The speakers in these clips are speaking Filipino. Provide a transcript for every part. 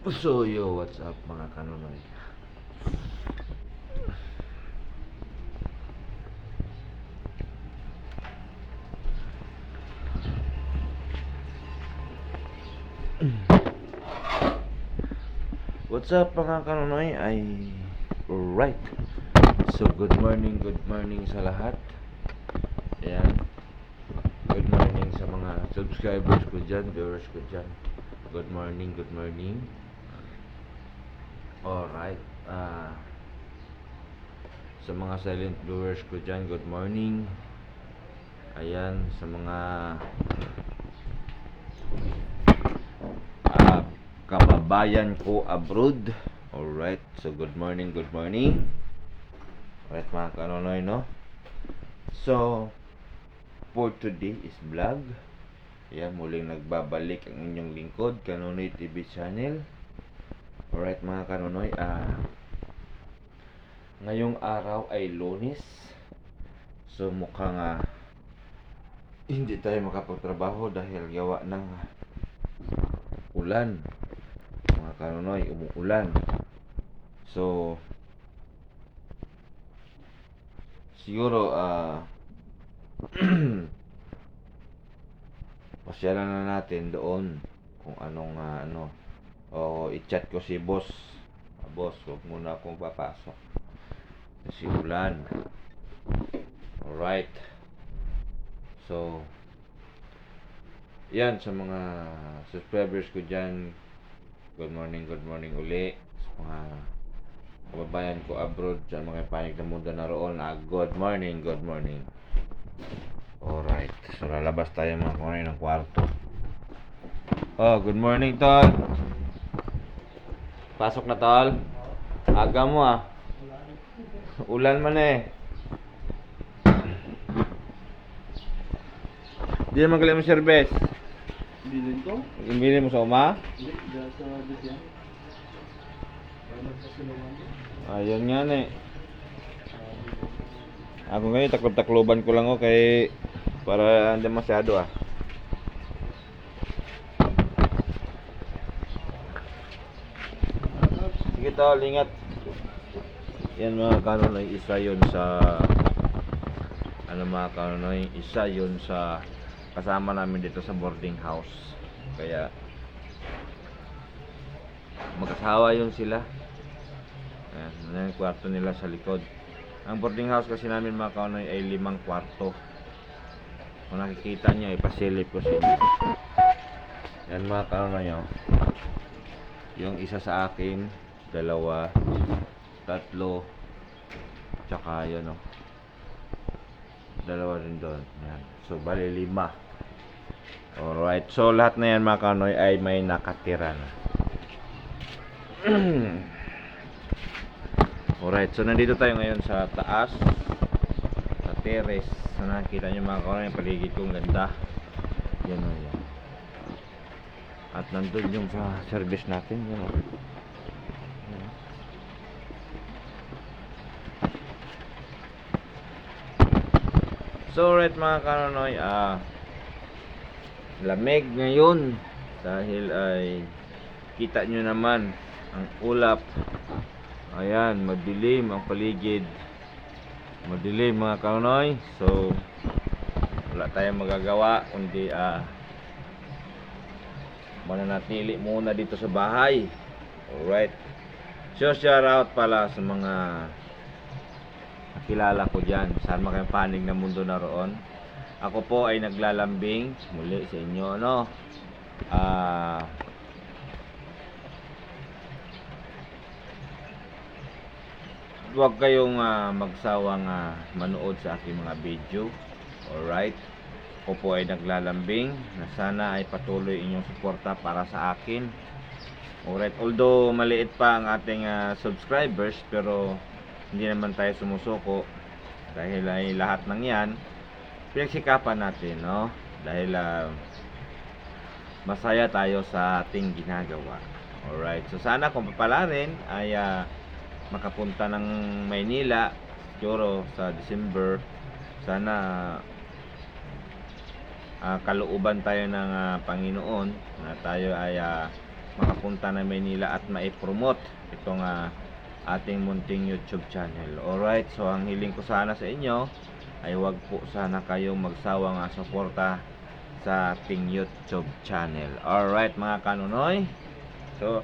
So yo, what's up mga kanonoy? What's up mga kanonoy? Right. So good morning sa lahat. Ayan. Good morning sa mga subscribers ko dyan, viewers ko dyan. Good morning. Alright. Sa mga silent viewers ko dyan, good morning. Ayan, sa mga kababayan ko abroad. Alright, so good morning. Alright mga kanonoy, no? So, for today is vlog. Ayan, muling nagbabalik ang inyong lingkod, Kanonoy TV channel. Alright mga kanonoy, ngayong araw ay Lunes. So mukhang hindi tayo makapagtrabaho dahil gawa ng ulan. Mga kanonoy, umuulan. So siguro pasyalan na natin doon kung anong o i-chat ko si boss. Boss, huwag muna akong papasok kasi ulan. Alright. So yan, sa mga subscribers ko dyan, good morning uli. Sa mga kababayan ko abroad, sa mga panig na mundo na roon, good morning. Alright, so lalabas tayo mga kanonoy ng kwarto. Good morning tol. Pasok na tol. Aga mo ulan man Di naman kalim mo serbes. Bilhin ko? Ibili mo sa uma? Hindi, dahil sa bisyan. Ayun nga Ako ngayon taklob-takloban ko lang kay para hindi masyado Sige tol, ingat. Yan mga kanonoy, isa yun sa isa yun sa kasama namin dito sa boarding house. Kaya mag-asawa yun sila. Ayan yung kwarto nila sa likod. Ang boarding house kasi namin mga kanonoy ay 5 kwarto. Kung nakikita nyo, ipasilip ko sa inyo. Yan mga kanonoy, yung isa sa akin, 2, 3, tsaka yun 2 rin doon. Yan. So bali 5. Alright, so lahat na yan mga kanonoy ay may nakatira na. Alright, so nandito tayo ngayon sa taas, sa terrace. So nakikita nyo mga kanonoy, yung paligid kong ganda. Yan yan. At nandun yung sa service natin. Yan So right mga kanonoy, lamig ngayon dahil ay kita nyo naman ang ulap. Ayan, madilim ang paligid. Madilim mga kanonoy. So wala tayong magagawa kundi mananatili muna dito sa bahay. Alright. So shout out pala sa mga kilala ko dyan, saan makayong panig na mundo na roon. Ako po ay naglalambing muli sa inyo huwag kayong magsawang manood sa aking mga video. Alright, ako po ay naglalambing na sana ay patuloy inyong suporta para sa akin. Alright, although maliit pa ang ating subscribers, pero hindi naman tayo sumusuko dahil ay lahat ng yan pinagsikapan natin, dahil masaya tayo sa ating ginagawa. Alright, so sana kung papalarin ay makapunta ng Maynila siguro sa December. Sana kalooban tayo ng Panginoon na tayo ay makapunta na Maynila at maipromote itong ating munting YouTube channel. Alright, so ang hiling ko sana sa inyo ay wag po sana kayong magsawang suporta sa ating YouTube channel. Alright mga kanunoy, so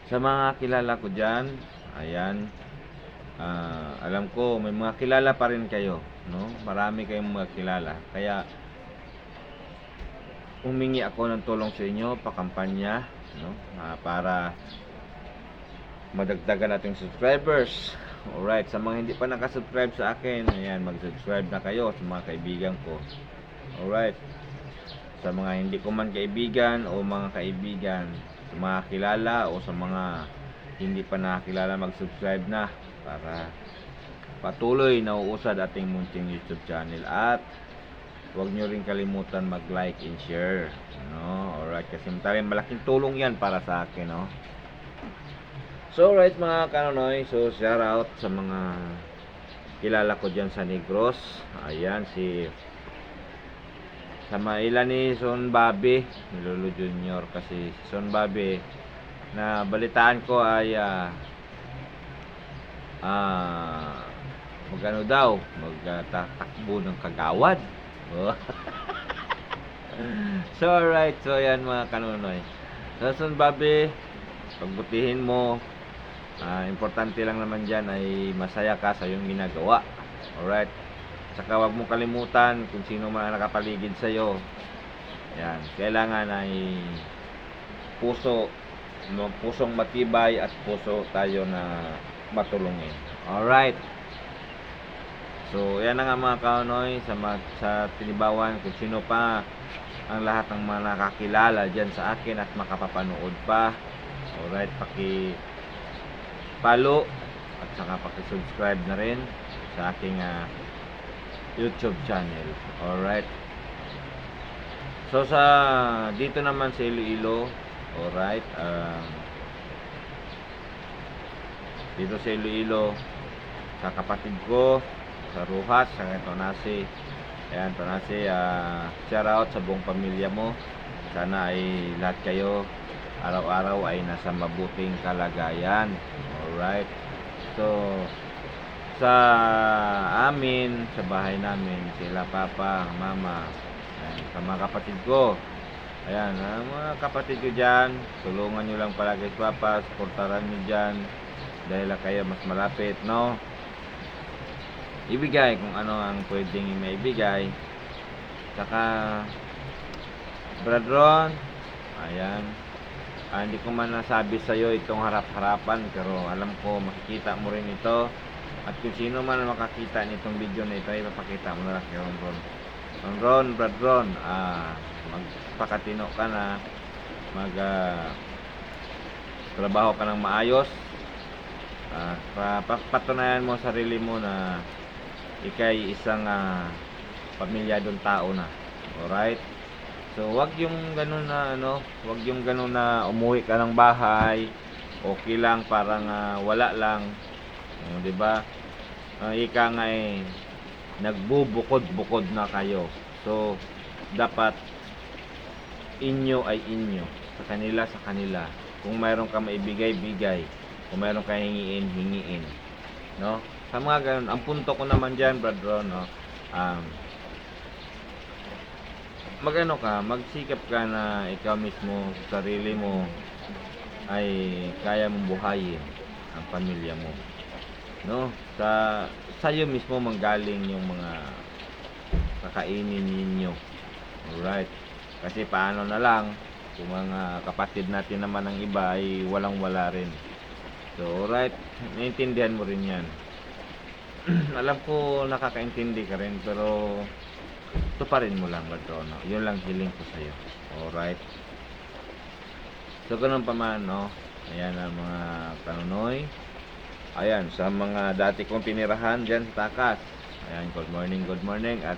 sa mga kilala ko dyan, ayan, alam ko may mga kilala pa rin kayo, no? Marami kayong mga kilala, kaya humingi ako ng tulong sa inyo, pakampanya, no? Para madagdagan nating subscribers. Alright, sa mga hindi pa nakasubscribe sa akin, ayan, mag-subscribe na kayo sa mga kaibigan ko. Alright, sa mga hindi ko man kaibigan o mga kaibigan, sa mga kilala o sa mga hindi pa nakakilala, mag-subscribe na para patuloy na uusad ating munting YouTube channel. At huwag nyo rin kalimutan mag-like and share, no? Alright, kasi malaking tulong yan para sa akin, no? So alright mga kanonoy, so shout out sa mga kilala ko dyan sa Negros. Ayan, sa maila ni Son Bobby, ni Lolo Junior, kasi si Son Bobby na balitaan ko ay magano daw, magtatakbo ng kagawad. So alright, so yan mga kanunoy. So Son Bobby, pagbutihin mo, importante lang naman dyan ay masaya ka sa iyong ginagawa. Alright, saka wag mong kalimutan kung sino man ang nakapaligid sa iyo. Yan, kailangan ay pusong matibay at puso tayo na matulungin. Alright, so yan na nga mga kaunoy, sa Tinibawan, kung sino pa ang lahat ng mga nakakilala dyan sa akin at makapapanood pa. Alright, follow at saka subscribe na rin sa aking YouTube channel. Alright, so dito naman sa Iloilo, alright, dito sa Iloilo, sa kapatid ko sa Ruhas, sa Tonasi. Ayan, Tonasi, shout out sa buong pamilya mo. Sana ay lahat kayo araw-araw ay nasa mabuting kalagayan. Alright, so sa amin, sa bahay namin, sila papa, mama, ayan, sa mga kapatid ko, ayan, mga kapatid ko dyan, tulungan nyo lang palagi si papa, supportaran nyo dyan dahil kayo mas malapit, no? Ibigay kung ano ang pwedeng maibigay. Saka Brad Ron, ayan, hindi ko man nasabi sa iyo itong harap-harapan, pero alam ko makikita mo rin ito. At kung sino man makakita nitong video na ito, ipapakita mo na lang kay Ron. Brad Ron, magpakatino ka na, trabaho ka ng maayos, patunayan mo sarili mo na ikay isang pamilyadong tao na. Alright, so wag yung ganun na umuwi ka ng bahay, okay lang, parang wala lang, di ba? Ika nga nagbubukod-bukod na kayo. So dapat inyo ay inyo, sa kanila sa kanila. Kung mayroon ka maibigay, bigay. Kung mayroon ka hingiin, hingiin, no? Sa mga ganun, ang punto ko naman dyan, Brad Ron, no? Magsikap ka na ikaw mismo, sarili mo ay kaya mong buhayin ang pamilya mo, no? Sa'yo mismo manggaling yung mga kakainin ninyo. Alright, kasi paano na lang kung mga kapatid natin naman ang iba ay walang-wala rin. So alright, naiintindihan mo rin yan. Alam ko nakakaintindi ka rin, pero tuparin mo lang, Badrono. Yun lang hiling ko sa'yo. Alright, so ganun pa man, no? Ayan ang mga kanunoy. Ayan, sa mga dati kong tinirahan dyan sa Takas, ayan, good morning, at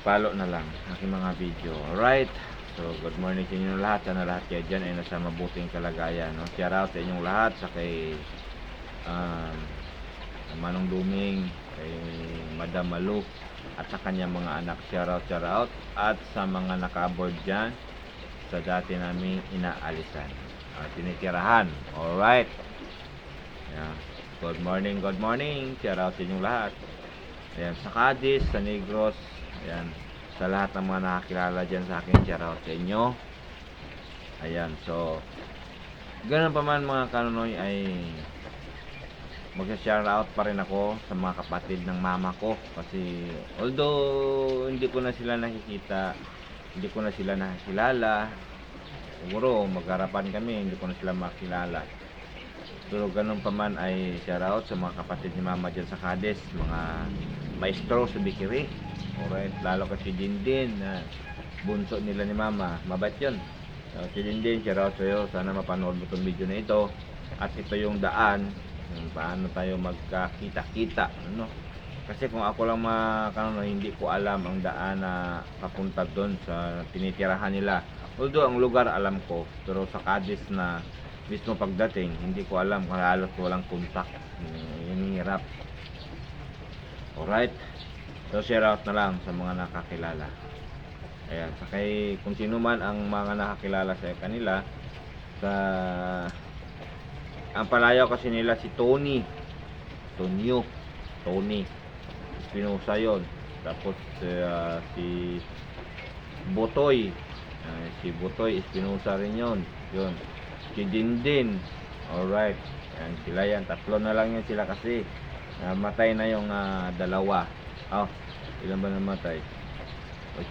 follow na lang aking mga video. Alright, so good morning sa inyo lahat. Sana lahat kayo dyan ay nasa mabuting kalagayan, no? Shout out sa inyong lahat, sa kay Manong Duming, kay Madam Malu, at sa kanyang mga anak. Shout out, at sa mga naka-aboard dyan, sa dati naming inaalisan. Tinitirahan. Alright. Ayan. Good morning, good morning. Shout out sa inyong lahat. Ayan, sa Cadiz, sa Negros. Ayan, sa lahat ng mga nakakilala dyan sa akin, shout out sa inyo. Ayan, so ganun pa man mga kanonoy ay mag-shout out pa rin ako sa mga kapatid ng mama ko. Kasi although hindi ko na sila nakikita, hindi ko na sila nakikilala, siguro magharapan kami, hindi ko na sila makilala. Pero ganun pa man ay shout out sa mga kapatid ni mama dyan sa Cadiz, mga maestro sa Bikiri. Alright, lalo kasi Dindin na bunso nila ni mama, mabait yun. So, si Dindin, shout out sa'yo, sana mapanood mo itong video na ito. At ito yung daan kung paano tayo magkakita-kita, ano? Kasi kung ako lang hindi ko alam ang daan na papunta doon sa tinitirahan nila. Although ang lugar alam ko, pero sa Cadiz na mismo pagdating, hindi ko alam, halos walang contact. Yung hirap. Alright, so share out na lang sa mga nakakilala. Ayan, sakay kung sino man ang mga nakakilala sa kanila, sa ang palayaw kasi nila si Tony Espinosa yon. Tapos si Botoy, Espinosa rin yon. Si Dindin. Alright, ayan, sila yan, tatlo na lang yan sila kasi namatay na yung dalawa. Ilan ba namatay?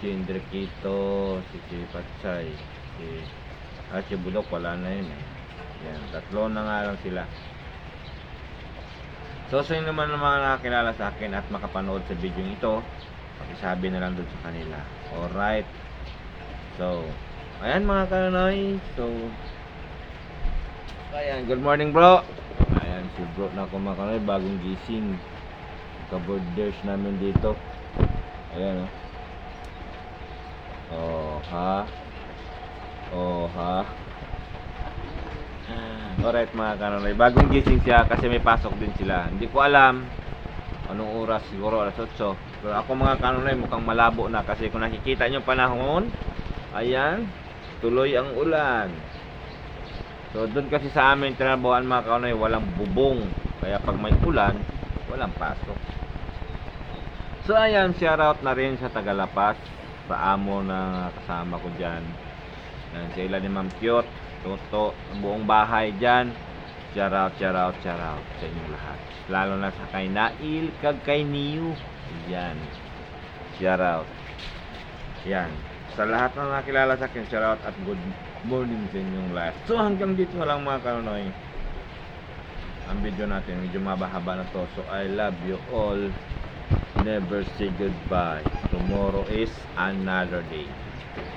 Si Indriquito, si Patsay, si Budok, wala na yun eh. Yan, tatlo na nga lang sila. So sa inyo naman ng mga nakakilala sa akin at makapanood sa video ito, pakisabi na lang doon sa kanila. Alright. So, ayan mga kanonoy. So, ayan, good morning bro. Ayan, si bro na ako mga kanonoy, bagong gising. Kaborders namin dito. Ayan oh. Oh ha. Alright mga kanonoy, bagong gising siya kasi may pasok din sila. Hindi ko alam anong oras, siguro alas 8. Pero ako mga kanonoy, mukhang malabo na kasi kung nakikita nyo panahon, ayan, tuloy ang ulan. So doon kasi sa amin tinabuhan mga kanonoy, walang bubong. Kaya pag may ulan, walang pasok. So ayan, shout out na rin sa Tagalapas, sa amo na kasama ko dyan. Ayan, sila ni Ma'am Cute, Toto, ang buong bahay dyan. Shout out sa inyong lahat. Lalo na sa kay Nail, kag kay Niu. Yan. Shout out. Yan. Sa lahat na nakilala sa akin, shout out at good morning sa inyong lahat. So hanggang dito na lang mga kanonoy. Ang video natin, medyo mabahaba na to. So I love you all. Never say goodbye. Tomorrow is another day.